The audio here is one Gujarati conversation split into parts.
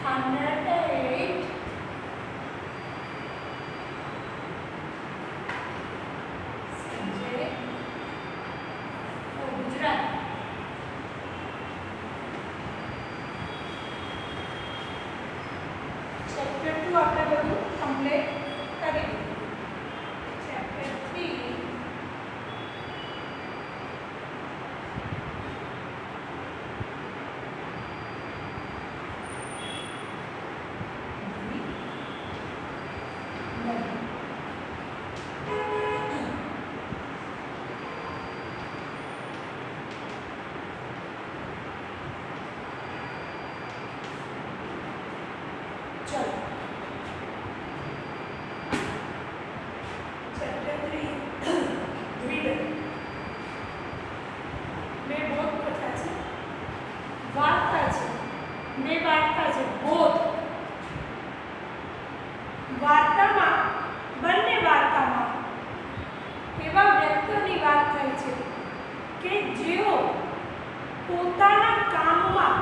108 સબ્જેક્ટ ગુજરાત. ચેપ્ટર 2 આપણે બધું કમ્પ્લીટ કરી દીધું. ચેપ્ટર 3 વાર્તામાં બંને વાર્તામાં એવા વ્યક્તિઓની વાત થઈ છે કે જેઓ પોતાના કામમાં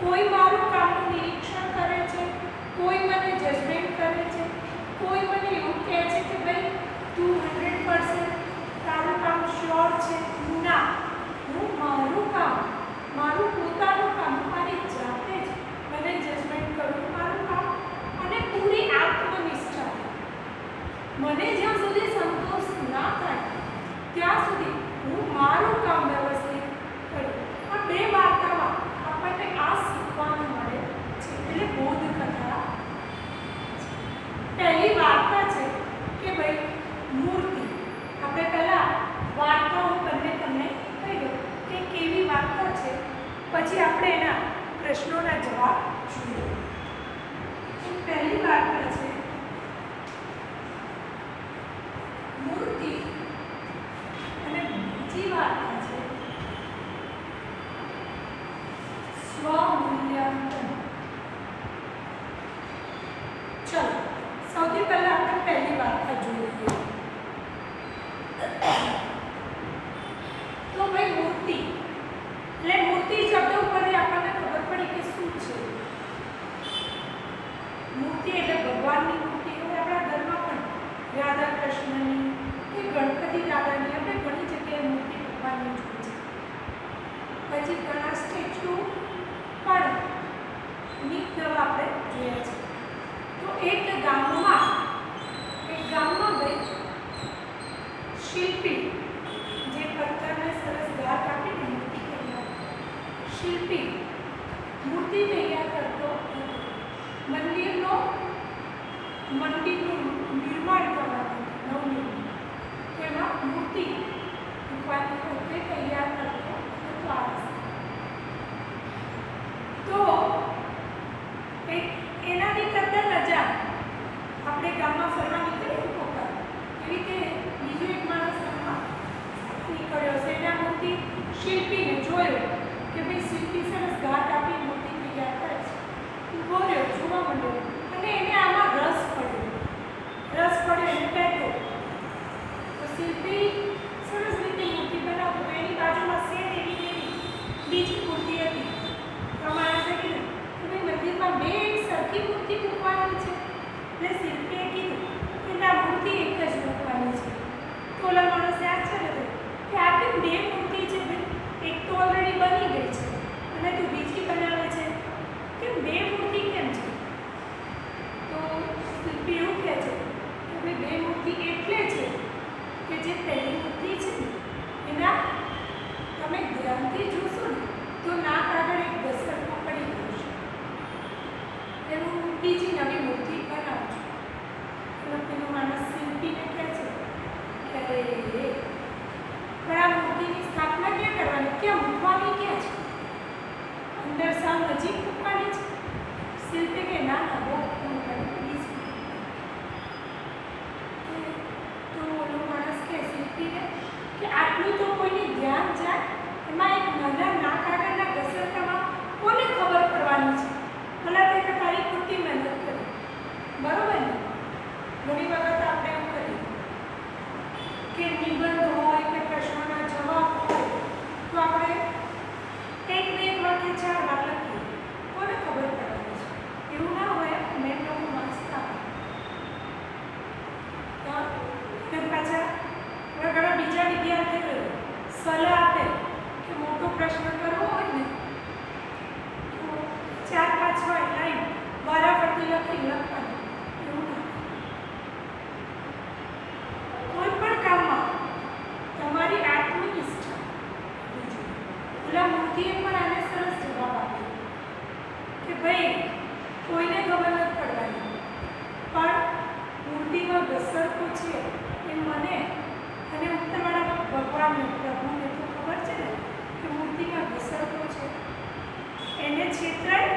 કોઈ મારું કામનું નિરીક્ષણ કરે છે, કોઈ મને જજમેન્ટ કરે છે, કોઈ મને એવું કહે છે કે ભાઈ તું 100% તારું કામ શ્યોર છે. ના, હું મારું કામ, મારું પોતાનું કામ મારી જાતે જ મને જજમેન્ટ કરું મારું કામ, અને પૂરી આત્મનિષ્ઠા. મને જ્યાં સુધી સંતોષ ના થાય ત્યાં સુધી હું મારું કામ વ્યવસ્થિત કરું. આ બે વાર્તામાં આપણને આ શીખવાનું મળે છે. એટલે બોધ કથા. પહેલી વાર્તા છે કે ભાઈ મૂર્તિ. આપણે પહેલા વાર્તાઓ બંને તમને કહી દઉં કે કેવી વાર્તા છે, પછી આપણે એના પ્રશ્નોના જવાબ જોઈએ. પહેલી વાર્તા છે મૂર્તિ અને બીજી વાર્તા છે સ્વમૂલ્યાંકન. ચલો સૌથી પહેલા આપણે પહેલી વાર્તા જોઈએ. તો ભાઈ મૂર્તિ એટલે મૂર્તિ શબ્દ ઉપરથી આપણને ખબર પડી કે શું છે. મૂર્તિ એટલે ભગવાનની મૂર્તિ હોય. આપણા ઘરમાં પણ રાધા કૃષ્ણની કે ગણપતિ દાદાની આપણે ઘણી જગ્યાએ મૂર્તિ ભગવાનની જોઈ છે. પછી ઘણા સ્ટેચ્યુ પણ નીત નવા આપણે જોયા છે. તો એક ગામમાં ભાઈ શિલ્પી જે પથ્થરને સરસ ગાંઠ આપીને મૂર્તિ તૈયાર, શિલ્પી મૂર્તિ તૈયાર કરતો મંદિરનું નિર્માણ કરવાનું નવનિર્માણ. તેમાં મૂર્તિ મૂકવાની પોતે તૈયાર કરતો હતો. તો એનાથી તદ્દન નજા આપણે ગામમાં ફરવા નીકળીએ એવી રીતે બીજો એક માણસ નીકળ્યો છે. એના મૂર્તિ શિલ્પીને જોયો કે ભાઈ શિલ્પી સરસ ઘાટ આપી મૂર્તિ તૈયાર કરે છે. ઊભો રહ્યો, જોવા માંડ્યો, અને એને આમાં રસ પડ્યો એને બેઠો. તો શિલ્પી સરસ રીતે મૂર્તિ બનાવતો. એની બાજુમાં સેમ એવી બીજી મૂર્તિ હતી. તો માણસે કીધું કે ભાઈ મંદિરમાં બે એક સરખી મૂર્તિ મૂકવાની છે. એટલે શિલ્પીએ કીધું કે ના, મૂર્તિ એક જ મૂકવાની છે. તો ઓલા માણસે આશ્ચર્ય થયું કે આ કેમ બે મૂર્તિ છે ભાઈ? એક તો ઓલરેડી બની ગઈ છે અને તું બીજી બનાવે છે, કેમ બે મૂર્તિ કેમ છે? તો શિલ્પી એવું કહે છે કે ભાઈ બે મૂર્તિ એટલે છે કે જે પહેલી મૂર્તિ છે ને એના તમે ધ્યાનથી જોશો ને તો નાક આગળ એક ઘસરકો પડી ગયો છે. એવું બીજી નવી મૂર્તિ બનાવજો. પેલો માણસ શિલ્પીને કહે છે કે અરે પણ આ મૂર્તિની સ્થાપના ક્યાં કરવાની, ક્યાં મૂકવાની, ક્યાં છે? અંદર સાવ નજીક મૂકવાની છે. શિલ્પી કે ના ના, બહુ તો ઓલો માણસ કે શિલ્પીને કે આટલું તો કોઈને ધ્યાન જાય, એમાં એક નાના નાક આગળના ઘસરકામાં કોને ખબર પડવાની છે? ભલા તે તો તારી ખોટી મહેનત કરી, બરોબર ને? ઘણી વખત આપણે એવું કરીએ કે નિબંધ હોય કે પ્રશ્નોના જવાબ હોય તો આપણે એક ને એક વાક્ય 4 વાર લખીએ. મને અને ઉપરવાળા ભગવાનને પ્રભુને તો ખબર છે ને કે મૂર્તિમાં ઘસરતો છે, એને છેતરાય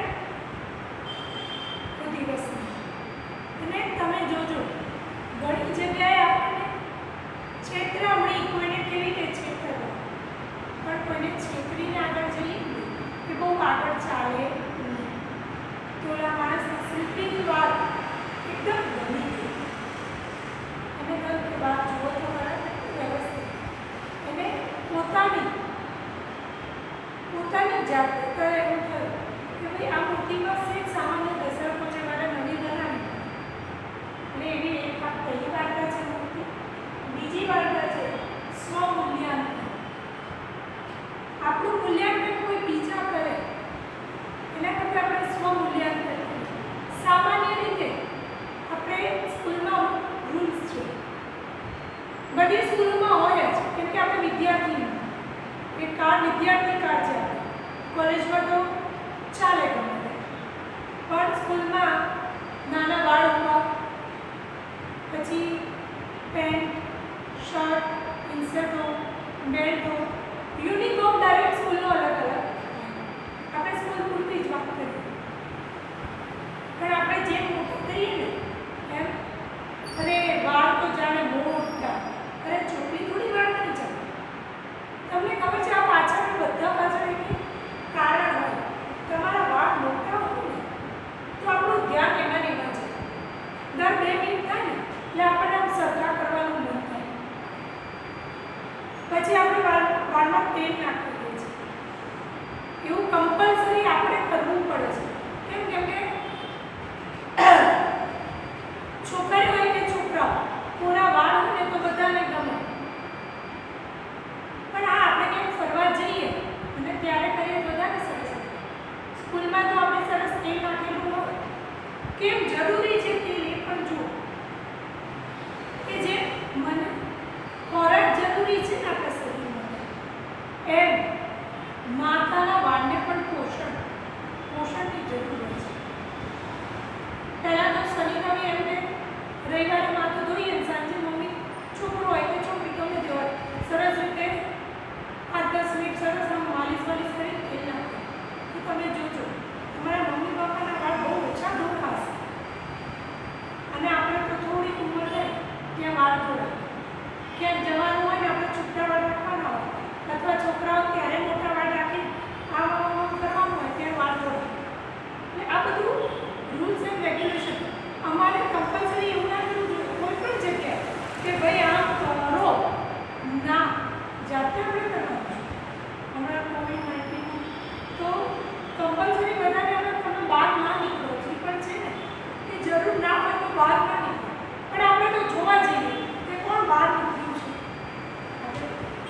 તો દિવસ નહીં. અને તમે જોજો ઘણી જગ્યાએ આપણને છેતરામણી, કોઈને કેવી રીતે છેતરવા, પણ કોઈને છેતરીને આગળ જઈએ કે બહુ આગળ ચાલે નહીં. તો ઓલા માણસના શિલ્પીની વાત એકદમ ગમી ગઈ. એને કહ્યું કે વાત જુઓ તો ખરા વ્યવસ્થિત. એને પોતાની જાતે કહે એવું થયું કે ભાઈ આ મૂર્તિમાં સેજ સામાન્ય ઘસરકો છે, મારે નવી બનાવી. એટલે એવી એક વાત પહેલી વાર્તા છે મૂર્તિ. બીજી વાર્તા છે સ્વમૂલ્યાંકન. આપણું મૂલ્યાંકન કોઈ બીજા કરે એના કરતાં આપણે સ્વમૂલ્યાંકન કરીએ. સામાન્ય રીતે આપણે સ્કૂલમાં રૂલ્સ છે, બધી સ્કૂલોમાં હોય જ, કેમ કે આપણે વિદ્યાર્થી એક કાર્ડ, વિદ્યાર્થી કાર્ડ છે. કોલેજમાં તો ચાલે ગમે તે, પણ સ્કૂલમાં નાના વાળ ઉભા, પછી પેન્ટ, શર્ટ, ઇન્સર્ટો, બેલ્ટો, યુનિફોર્મ દરેક સ્કૂલનો અલગ અલગ. આપણે સ્કૂલ પૂરતી જ વાત કરીએ, પણ આપણે જેમ મોટું થઈએ ને એમ, અરે વાળ તો જાણે મોટા, અરે છોકરી થોડી વાળ નહીં ચાલે. તમને ખબર છે આ પાછળ બધા પાછળ એક કારણ હોય. તમારા વાળ મોટા હોય ને તો આપણું ધ્યાન એમાં ને એમાં છે. દર 2 મિનિટ થાય ને એટલે આપણને આમ સરખા કરવાનું મન થાય. પછી આપણે વાળમાં તેલ નાખી દઈએ છીએ. એવું કમ્પલસરી આપણે કરવું પડે છે. કેમ કે છોકરી હોય કે છોકરા, પૂરા વાળ હોય ને તો બધાને ગમે. પણ આ આપણે ક્યાંક ફરવા જઈએ અને ત્યારે કરીએ તો વધારે સરસ. સ્કૂલમાં તો આપણે સરસ તેલ નાખેલું હોય. કેમ જરૂરી છે તેલ એ પણ જુઓ કે જે મને ખોરાક જરૂરી છે ને આપણા શરીર માટે, એમ માતાના વાળને પણ પોષણની જરૂર હોય છે. પહેલાં તો શનિ રવિ એમ કે રવિવારે માથું ધોઈએ ને સાંજે મમ્મી છોકરો હોય કે છોકરી ગમે તે હોય સરસ રીતે 8-10 મિનિટ સરસ આમ માલિશ કરીને તેલ નાખે. તો તમે જોજો તમારા મમ્મી પપ્પાના વાળ બહુ ઓછા ધોતા હશે. અને આપણે તો થોડી ઉંમર થાય ત્યાં વાળ ધોવા, ક્યાંક જવાનું હોય ને આપણે છૂટા વાળ રાખવાના હોય, અથવા છોકરાઓ ત્યારે મોટા વાળ રાખી આમ કરવાનું હોય ત્યારે વાળ ધોવા. એટલે આ બધું રૂલ્સ એન્ડ રેગ્યુલેશન અમારે કમ્પલસરી એવું ના કરવું જોઈએ કોઈ પણ જગ્યાએ કે ભાઈ આમ કરો ના, જાતે આપણે કરવાનું. હમણાં COVID-19 તો કમ્પલસરી બધાને આપણે તમે બહાર ના નીકળો, જે પણ છે ને કે જરૂર ના હોય તો બહાર ના નીકળો. પણ આપણે તો જોવા જઈએ કે કોણ બહાર નીકળ્યું છે.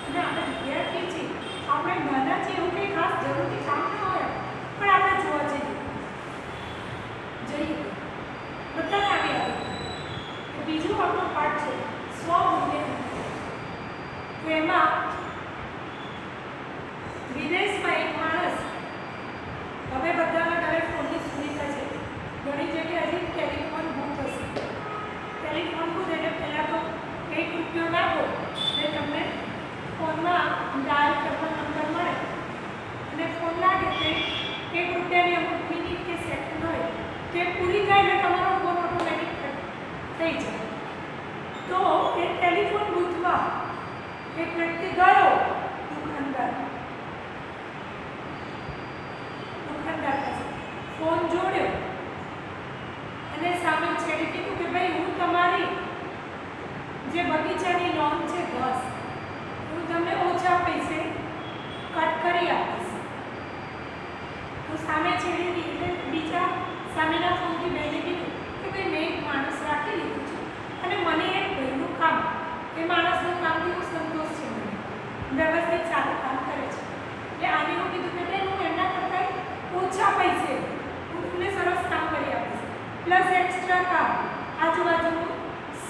અને આપણે વિદ્યાર્થી છીએ, આપણે નાના છીએ, એવું કંઈ ખાસ જરૂરી કામ ન હોય પણ આપણે જોવા જઈએ બધાને આવી આવે. બીજું આપણો પાઠ છે સ્વમૂલ્યાંકન. તો એમાં વિદેશમાં એક માણસ, હવે બધાના ઘરે ફોનની સુવિધા છે, ઘણી જગ્યાએ હજી ટેલિફોન બુથ હશે. ટેલિફોન બુથ એટલે પહેલાં તો ₹1 નાખો એટલે તમને ફોનમાં ડાયલ કરવા નંબર મળે અને ફોન લાગે તે ₹1ની અમુક મિનિટ કે સેકન્ડ હોય તે પૂરી થાય એટલે તમારો ફોન ઓટોમેટિક થઈ જાય. તો એ ટેલિફોન બૂથમાં એક વ્યક્તિ ગયો, દુકાનદાર પાસે ફોન જોડ્યો અને સામે છેડી કીધું કે ભાઈ હું તમારી જે બગીચાની લોન છે ઘાસ, હું તમને ઓછા પૈસે કટ કરી આપીશ. તો સામે છેડી એટલે બીજા સામેના ફોનથી બેને કીધું કે ભાઈ મેં એક માણસ રાખી લીધું છે અને મને એક ભાઈનું કામ, એ માણસનું કામથી હું સંતોષ છે, મને વ્યવસ્થિત સારું કામ કરે છે. એટલે આને હું કીધું કે ભાઈ હું એમના કરતાં ઓછા પૈસે હું તમને સરસ કામ કરી આપીશ, પ્લસ એક્સ્ટ્રા કામ આજુબાજુનું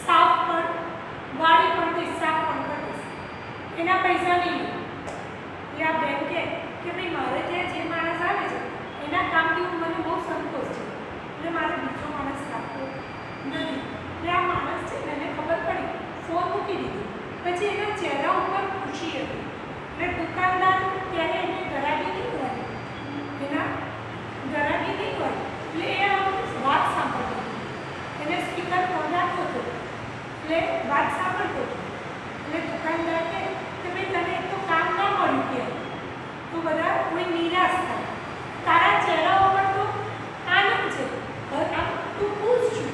સાફ પણ, વાડી પણ તે સાફ પણ કરીશ, એના પૈસા નહીં લો. એટલે આ બેન કે ભાઈ મારે ત્યાં જે માણસ આવે છે એના કામથી મને બહુ સંતોષ છે, એટલે મારે બીજો માણસ રાખવો નથી. એટલે આ માણસ છે ને એને ખબર પડી, ફોન મૂકી દીધો. એટલે વાત સાંભળતો હતો. એટલે દુકાનદાર કહે કે ભાઈ તને એક તો કામ ના મળ્યું કે તો બધા કોઈ નિરાશ થાય. તારા ચહેરા ઉપર તો આનંદ છે, આમ તું ખુશ છું.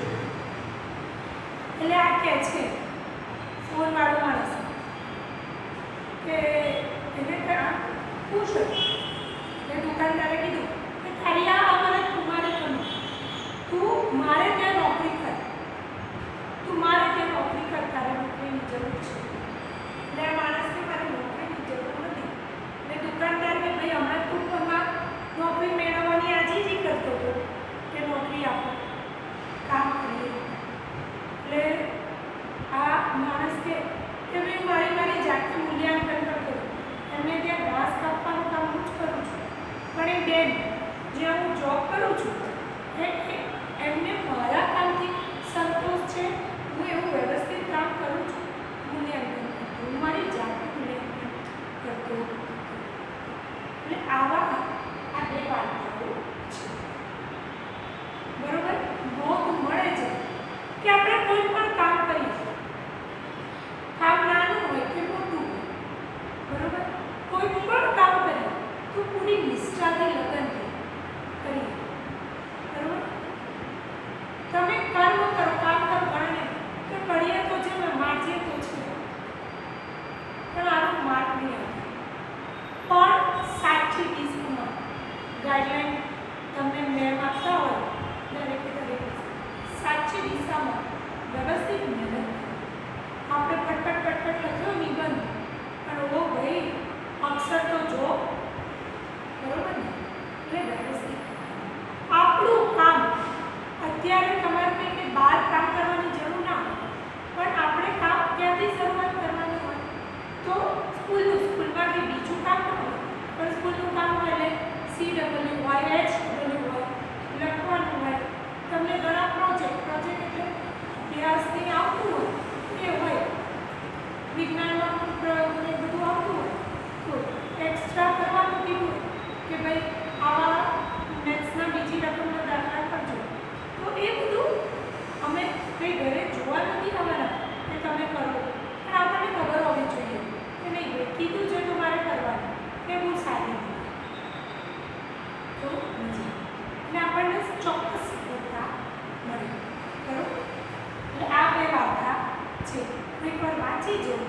એટલે આ કહે છે ફોનવાળો માણસ કે એને આમ ખુશ હતો. એટલે દુકાનદારે કીધું કે તારી આ અમારે કુમારી ગમે, તું મારે ત્યાં નોકરી કર, તું મારે ત્યાં નોકરી કર, તારે નોકરીની જરૂર છે. એટલે આ માણસને મારે નોકરીની જરૂર નથી. એટલે દુકાનદાર કે ભાઈ હમણાં તું તમારા નોકરી મેળવવાની આજીજી કરતો હતો કે નોકરી આપો, કામ કરીએ. એટલે આ માણસ કે ભાઈ મારી જાતે મૂલ્યાંકન કરતો હતો, એમને ત્યાં ઘાસ કાપવાનું કામ હું જ કરું છું, પણ એ બેન જ્યાં હું જોબ કરું છું એમને મારા કામથી સંતોષ છે, હું એવું વ્યવસ્થિત કામ કરું છું, મૂલ્યાંકન કરતો, હું મારી જાતે મૂલ્યાંકન કરતો. એટલે આવા આ બે વાર્તાઓ છે. બરોબર, નોંધ મળે છે કે આપણે કોઈ પણ કામ કરીએ, કામ નાનું હોય કે મોટું હોય, બરોબર, કોઈ પણ કામ કરીએ તો પૂરી નિષ્ઠાથી લગનથી કરીએ. બરોબર, તમે કર્મ કરો, કામ કરો, ગણે તો કરીએ તો છે ને માજીએ તો છે, પણ આનું માર્ક નહીં આવે. પણ સાચી દિશામાં ગાઈડલાઈન તમને મેમ આપતા હોય દરેકે દરેક સાચી દિશામાં વ્યવસ્થિત મહેનત. આપણે ફટફટ લખ્યો નિબંધ, પણ ઓ ભાઈ અક્ષર તો જો, બરોબર ને? એટલે વ્યવસ્થિત આપણું કામ અત્યારે તમારે કંઈ બહાર કામ કરવાની જરૂર ના હોય, પણ આપણે કામ ક્યાંથી શરૂઆત કરવાની હોય તો સ્કૂલમાં કે બીજું કામ ન હોય, પણ સ્કૂલનું કામ હોય એટલે CW હોય, HW હોય, લખવાનું હોય. તમને ઘણા પ્રોજેક્ટ એટલે અભ્યાસથી આવતું હોય એ હોય, વિજ્ઞાનમાં પણ પ્રયોગને બધું આવતું હોય તો એક્સ્ટ્રા કરવાનું કીધું કે ભાઈ આવા મેથ્સના બીજી રકમનો દાખલા કરજો, તો એ બધું અમે કંઈ ઘરે જોવા નથી આવવાના કે તમે કરો, પણ આપણને ખબર હોવી જોઈએ કે નહીં ભાઈ કીધું છે તો મારે કરવાનું, એ બહુ સારી તો મજા અને આપણને ચોક્કસ સફળતા મળે. બરાબર, એટલે આ બે વાર્તા છે. એકવાર વાંચી જવું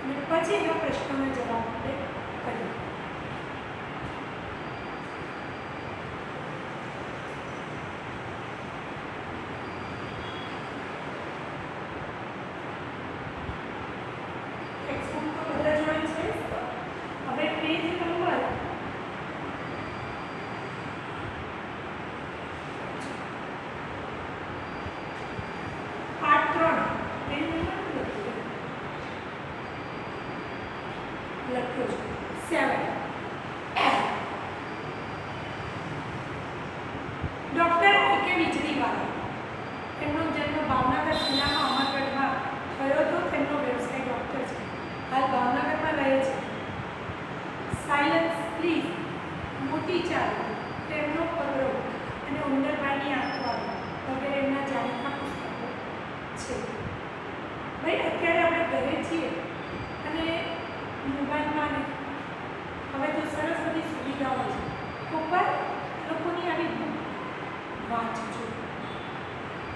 અને પછી એના પ્રશ્નોનો જવાબ આપણે કરીએ. ટેક્સ્ટબુક તો બધા જોડે છે. હવે પેજ નંબર 8-3 પેજ નંબર લખ્યો છે 7. Doctor A.K. વીજળીવાલા, તેમનો જન્મ ભાવનગર જિલ્લામાં અમરગઢમાં થયો હતો. તેમનો વ્યવસાય ડૉક્ટર છે, હાલ ભાવનગરમાં રહે છે. સાયન્સ પ્લીઝ, મોતી ચાલો, તેમનો પગરો અને ઉંદરભાઈની આંખવાળો વગેરે એમના જાણીતા પુસ્તકો છે. ભાઈ અત્યારે આપણે ઘરે છીએ અને મોબાઈલમાં હવે તો સરસ બધી સુવિધાઓ છે, ઉપર લોકોની આવી બુક વાંચજો.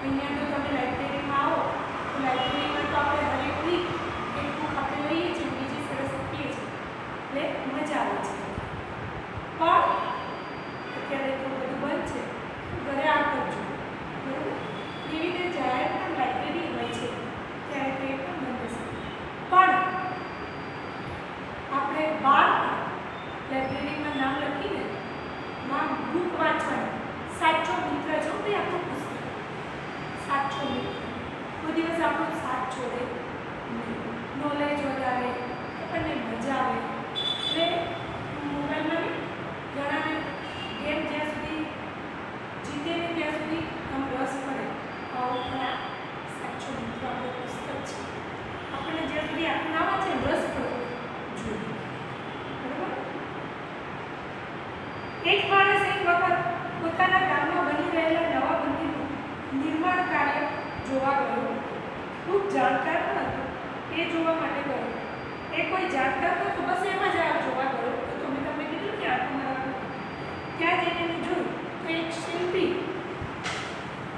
અહીંયા તો તમે લાઇબ્રેરીમાં આવો તો લાઇબ્રેરીમાં તો આપણે હરેક વીક એક બુક આપણે લઈએ છીએ, બીજી સરસ આપીએ છીએ, એટલે મજા આવે છે. પણ અત્યારે તો બધું બંધ છે, ઘરે આ કરજો. બરાબર, એવી રીતે જાહેર પણ લાઇબ્રેરી હોય છે ત્યારે તે પણ બંધ છે, પણ આપણે બહાર લાઇબ્રેરીમાં નામ લખીને નામ બુક વાંચવાનું. સાચો મિત્ર જો ભાઈ આપણો પુસ્તક સાચો મિત્ર કોઈ દિવસ આપણો સાથ છોડે નહીં. નોલેજ વધારે, આપણને મજા આવે. એટલે મોબાઈલમાં ઘણાને ગેમ જ્યાં સુધી જીતે ને ત્યાં સુધી આમ રસ પડે. સાચો મિત્ર આપણો પુસ્તક છે, આપણને જ્યાં સુધી ના વાંચે રસ પડે જોઈએ. બરાબર, એક માણસ એક વખત પોતાના ગામમાં બની રહેલા નવા મંદિરનું નિર્માણ કાર્ય જોવા ગયો. ખૂબ જાણકાર જોવા માટે ગયો. એ કોઈ જાણકાર તો બસ એમાં જ આ જોવા ગયો. તો મેં તમને કીધું કે આંખો મારવાનું. ત્યાં જઈને મેં જોયું તો એક શિલ્પી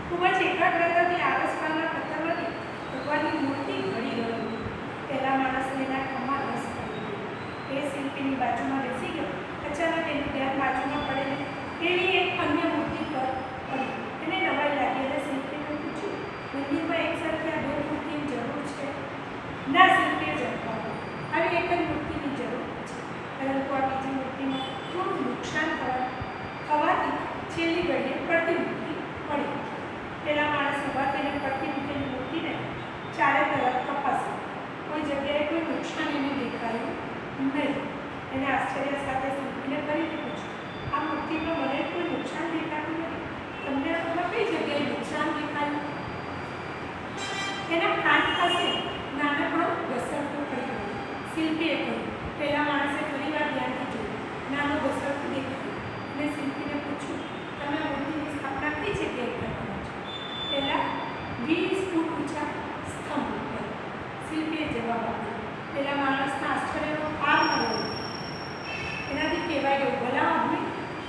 ખૂબ જ એકાગ્રતાથી આરસપાલના પથ્થરમાંથી ભગવાનની મૂર્તિ ઘડી રહ્યો. પહેલા માણસને એના ખમા રસ પડી ગયો. એ શિલ્પીની બાજુમાં બેસી ગયો. અચાનક એનું ધ્યાન બાજુમાં પડેલી એવી એક અન્ય મૂર્તિ પર પડ્યું. એને નવાઈ લાગી અને શિલ્પીને પૂછ્યું, મંદિરમાં એક સાથે આ બે મૂર્તિની જરૂર છે? ના, શિલ્પીએ જવાબ આપ્યો, આવી એક જ મૂર્તિની જરૂર છે, પરંતુ આ બીજી મૂર્તિમાં થોડું નુકસાન થવાથી છેલ્લી ઘડીએ પડતી મૂર્તિ પડી. પેલા માણસ ઊભા થઈને પડતી મૂકેલી મૂર્તિને ચારે તરફ તપાસી. કોઈ જગ્યાએ કોઈ નુકસાન એને દેખાયું નહીં. એને આશ્ચર્ય સાથે શિલ્પીને ફરીથી પૂછ્યું, આ મૂર્તિમાં મને કોઈ નુકસાન દેખાતું નથી, તમને આમાં કઈ જગ્યાએ નુકસાન દેખાયું? એના કાન પાસે નાનકડો ઘસરતો પડી ગયો. શિલ્પીએ કહ્યું. પહેલા માણસે ફરી વાર ધ્યાનથી જોયું. નાનો ઘસરતો દેખાયો અને શિલ્પીને પૂછ્યું, તમે આ મૂર્તિની સ્થાપના કઈ જગ્યાએ કરવાના છો? પહેલા 20 ફૂટ ઊંચા સ્તંભ ઉપર. શિલ્પીએ જવાબ આપ્યો. પેલા માણસના આશ્ચર્યનો પાર ન રહ્યો. એનાથી કહેવાય ગયું, ભલા આદમી,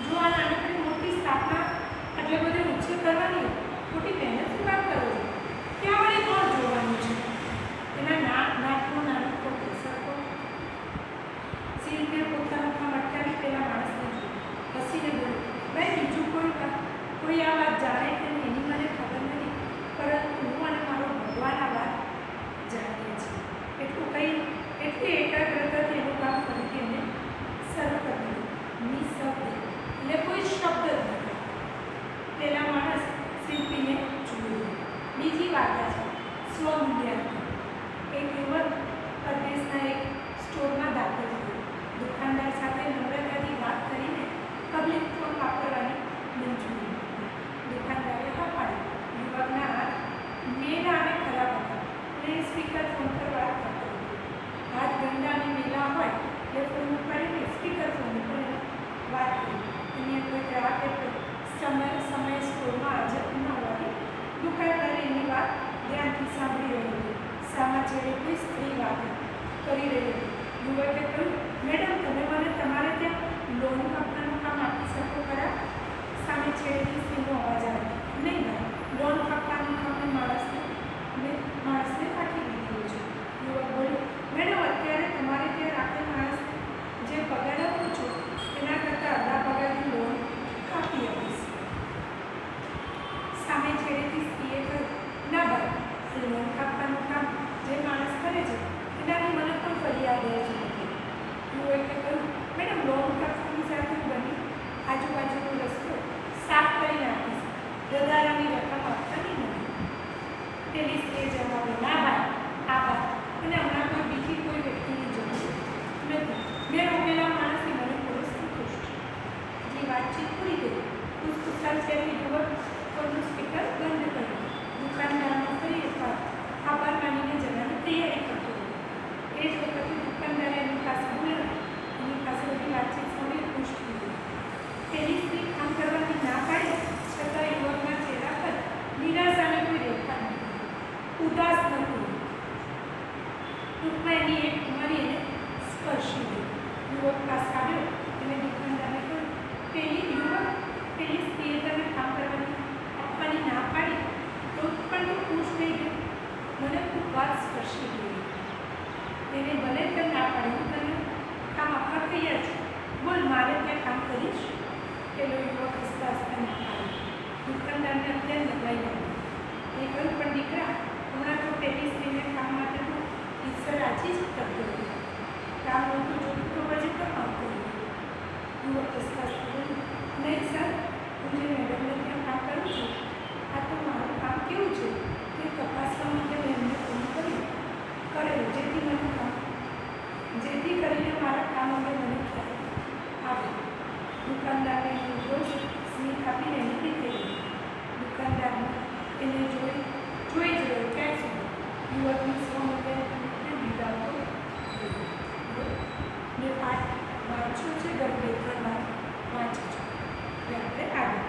જો આ નાનકડી મોટી સ્થાપના એટલે બધે ઊંચે કરવાની ખોટી મહેનતની વાત કરો છો, ત્યાં વળી કોણ જોવાનું છે? એના નાકનો નાનકડો ઘસરતો. શિલ્પીએ પોતાનું કામ અટકાવી પેલા માણસને જોયું. હસીને બોલ્યો, ભાઈ, બીજું કોઈ આ વાત જાણે કે એની મને ખબર નથી, પરંતુ હું અને મારો ભગવાન આ વાત જાણીએ છીએ. એટલી એકાગ્રતાથી એનું કામ ફરીથી એને શરૂ કરી દીધું. નિશબ્દ, એટલે કોઈ શબ્દ જ નથી. પેલા માણસ શિલ્પીને જોયું. બીજી વાર્તા છે સ્વમૂલ્યાંકન. એક યુવક પરદેશના એક સ્ટોરમાં દાખલ થયો. દુકાનદાર સાથે નમ્રતાથી વાત કરીને પબ્લિક ફોન વાપરવાની મંજૂરી આપી. દુકાનદારે હા પાડી. યુવકના હાથ મેલા અને ખરાબ હતા અને સ્પીકર ફોન પર વાત કરતો હતો. હાથ ગંદા અને મેલા હોય એટલે ફોન ઉપાડીને સ્પીકર ફોન ઉપર વાત કરી. એને કોઈ ગ્રાહકે સમય સ્ટોરમાં હાજર ન હોવાથી દુકાનદારે એની વાત ધ્યાનથી સાંભળી રહ્યો હતો. સામા છેડે કોઈ સ્ત્રી વાત કરી રહી હતી. યુવકે કહ્યું, મેડમ, તમે મને તમારે ત્યાં લોન કાપવાનું કામ આપી શકો ખરા? સામે છેડેથી સ્ત્રીનો અવાજ આવે, નહીં ભાઈ, લોન કાપવાનું કામ માણસને પાઠવી દીધું છે. યુવક બોલ્યો, મેડમ, અત્યારે તમારે ત્યાં રાખેલ માણસને જે પગાર આપો છો એના કરતાં અડધા પગારની લોન કાપી આપીશ. સામે છેડેથી સ્ત્રીએ કહ્યું, ના ભાઈ, લોન કાપવાનું કામ જે માણસ કરે છે એનાથી મને પણ ફરિયાદ જ નથી. યુવકે કહ્યું, મેડમ, લોન કાપવાની સાથે બની આજુબાજુનો રસ્તો સાફ કરીને આપીશ, વધારાની રકમ આપવાની નથી. પેલી સ્ત્રીએ જવાબ આપ્યો, ના ભાઈ, આભાર, અને હમણાં કોઈ બીજી કોઈ વ્યક્તિની જરૂર નથી. મેં રોકેલા માણસથી મને પૂરો સંતોષ છે. એટલી વાતચીત પૂરી કરી. ખુશખુશાલ થયેલી યુવક ફોનનું સ્પીકર બંધ કર્યું. દુકાનદારનો ફરી એકવાર આભાર માનીને જવાની તૈયારી કરતો હતો. એ જ વખતે દુકાનદારે એની પાસે બોલાવી. એની પાસે બધી વાતચીત સાંભળી ખુશ થઈ ગઈ. પેલી સ્ત્રી કામ કરવાની ના પાડી છતાં યુવકના ચહેરા પર નિરાશાને કોઈ રેખા નથી, ઉદાસ નથી. ટૂંકમાં એની એક કુમારી એને સ્પર્શી ગઈ. યુવક પાસે આવ્યો અને દુકાનદારને કહ્યું, પેલી સ્ત્રીએ તમે કામ આપવાની ના પાડી તો પણ તું ખુશ થઈ ગયો. મને ખૂબ વાત સ્પર્શી ગઈ. એને ભલે તને ના પાડી, હું તને કામ આપવા તૈયાર છું, બોલ, મારે ત્યાં કામ કરીશ? પેલો યુવક હસતા હસતા ના પાડી. દુકાનદારને અત્યારે નબળાઈ લાગી. એ કહ્યું, પણ દીકરા, હમણાં તો પેલી સ્ત્રીને કામ માટે તો ઈશ્વર રાજી જ કરતો હતો. કામ નહોતું જોતું તો પછી પણ આવતો હતો. યુવક હસતા હસતા બોલ્યું, નહીં સર, હું જે મેડમને ત્યાં કામ કરું છું, આ તો મારું કામ કેવું છે તે તપાસવા માટે મેં એમને ફોન કરેલો, જેથી કરીને મારા કામ અંગે મને ખ્યાલ આવે. દુકાનદારને નિર્દોષ સ્મિત આપીને નીકળી થઈ ગઈ. દુકાનદારને એને જોઈ જ રહ્યો ક્યાં સુધી યુવકની સ્વમૂલ્યાંકનને બિરદાવતો મેં પાઠ વાંચ્યો છે, ગમે 2-3 વાર વાંચ્યો છે. આપણે આગળ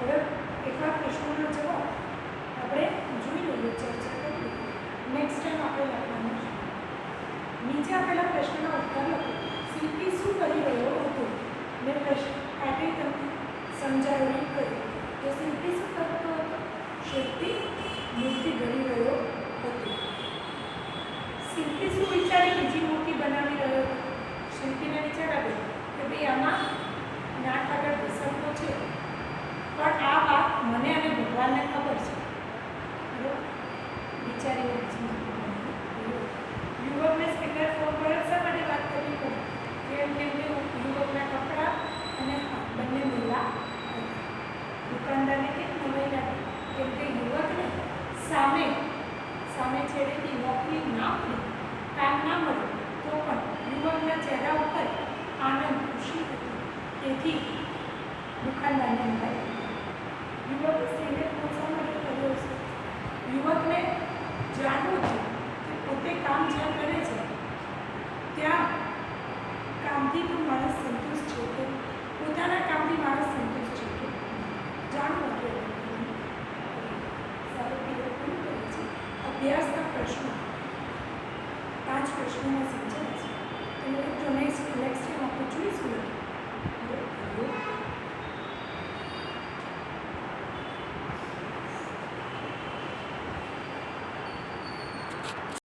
હવે એટલા પ્રશ્નોનો જવાબ આપણે જોઈ લઈએ, ચર્ચા કરીએ. નેક્સ્ટ ટાઈમ આપણે લખવાનું છે. નીચે આપેલા પ્રશ્નના ઉત્તર લખો. શિલ્પી શું કરી રહ્યો હતો? મેં પ્રશ્ન આપી તમને સમજાવી કર્યું. તો શિલ્પી શું કરતો હતો? શિલ્પી મૂર્તિ ઘડી રહ્યો હતો. શિલ્પી શું વિચારી બીજી મૂર્તિ બનાવી રહ્યો હતો? શિલ્પીને વિચાર આવ્યો કે ભાઈ આમાં નાક આગળ ઘસરતો છે, પણ આ વાત મને અને ભગવાનને ખબર છે. બરાબર? વિચારીને બીજી મૂર્તિ બનાવી. યુવકને સ્પીકર ફોન પર શા માટે વાત કરવી પડે? કેમ કે યુવકના કપડાં અને બંને મેલા હતા. દુકાનદારને કેમ નવાઈ લાગી? કેમ કે યુવકને સામે છેડેથી નોકરી ના મળી, કામ ના મળ્યું, તો પણ યુવકના ચહેરા ઉપર આનંદ, ખુશી હતી. તેથી દુકાનદારને નવાઈ લાગી. યુવકે સ્ત્રીને ફોન શા માટે કર્યો છે? યુવકને જાણવું છે કે પોતે કામ જ્યાં કરે છે ત્યાં કામથી તો માણસ સંતુષ્ટ છે કે પોતાના કામથી માણસ સંતુષ્ટ છે કે જાણવું હતું. સારું પીરિયડ પૂરું કરે છે. અભ્યાસના પ્રશ્નો 5 પ્રશ્નોમાં સમજાય છે. તો નેક્સ્ટ ટાઈમ આપણે જોઈશું.